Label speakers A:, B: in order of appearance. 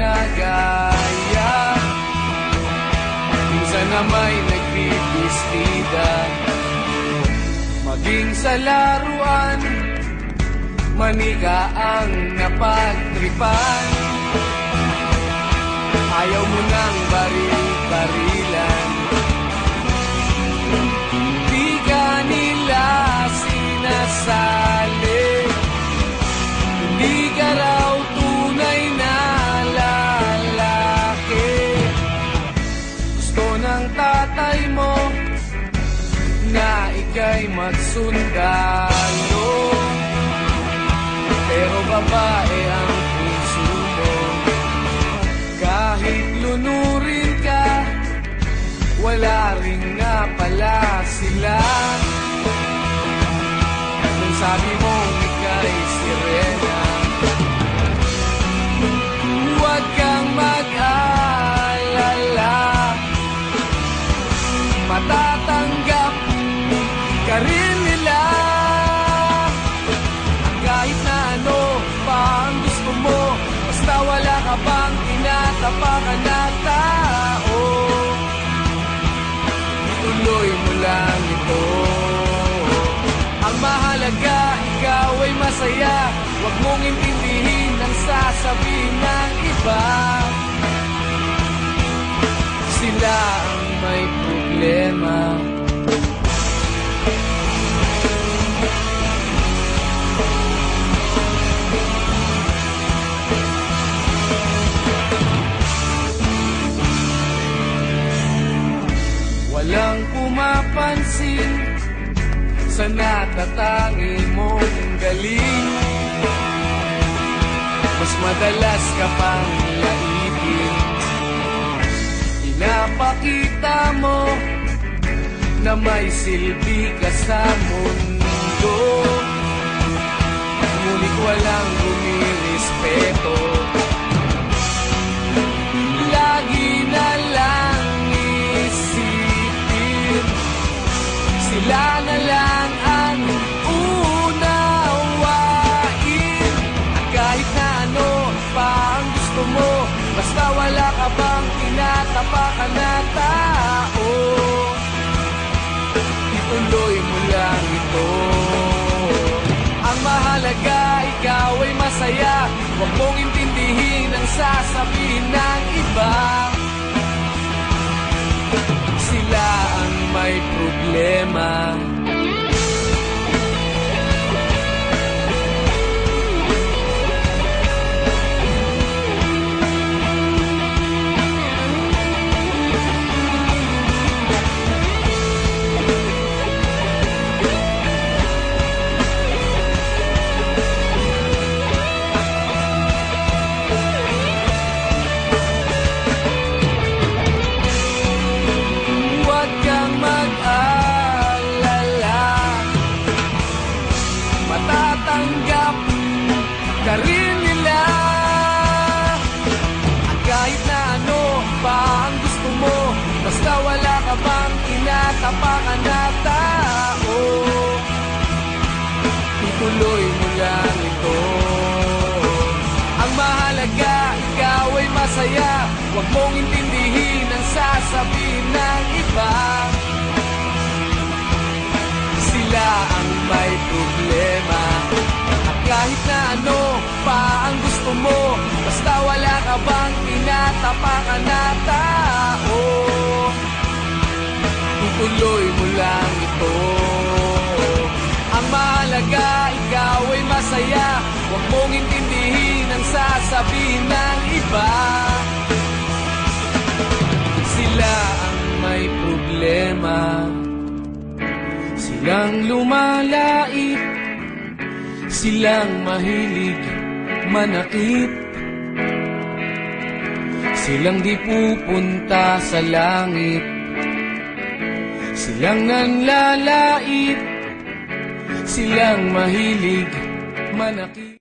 A: ginagaya. Minsan na may nagbibistida, maging sa laruan, manika ang napagtripan. Ayaw mo nang baril-barilan, di ka nila sinasali. Hindi ka raw tunay na lalaki. Gusto ng tatay mo na ika'y magsundalo, pero babae ang puso mo. Kahit lunurin ka, wala rin nga pala sila. Nung sabi mong ika'y sirena, huwag kang mag-alala, matatanggap ka rin nila. Kahit na ano pa ang gusto mo, basta wala ka bang tinatapakan na tao, ituloy mo lang ito. Ang mahalaga, ikaw ay masaya, huwag mong intindihin ang sasabihin ng iba. Sila ang may problema. Walang pumapansin sa natatangi mong galing. Mas madalas ka pang laipin, pinapakita mo na may silbi ka sa mundo. Ngunit walang bumirespeto, lagi na lang isipin sila na lang ang unawain. Kahit na ano pa ang gusto mo, basta wala ka bang tinatapakan na tao, ituloy mo lang ito. Ang mahalaga, ikaw ay masaya, huwag mong intindihin ang sasabihin ng iba. Sila ang may problema. Matatanggap ka rin nila. Kahit na ano pa ang gusto mo, basta wala ka bang tinatapakan na tao, ituloy mo lang ito. Ang mahalaga, ikaw ay masaya, huwag mong intindihin ang sasabihin ng iba. Sila ang may problema. At kahit na ano pa ang gusto mo, basta wala ka bang tinatapakan na tao, tutuloy mo lang ito. Ang mahalaga, ikaw ay masaya, huwag mong intindihin ang sasabihin ng iba. Sila ang may problema. Silang lumalait, silang mahilig manakit, silang di pupunta sa langit, silang nanlalait, silang mahilig manakit.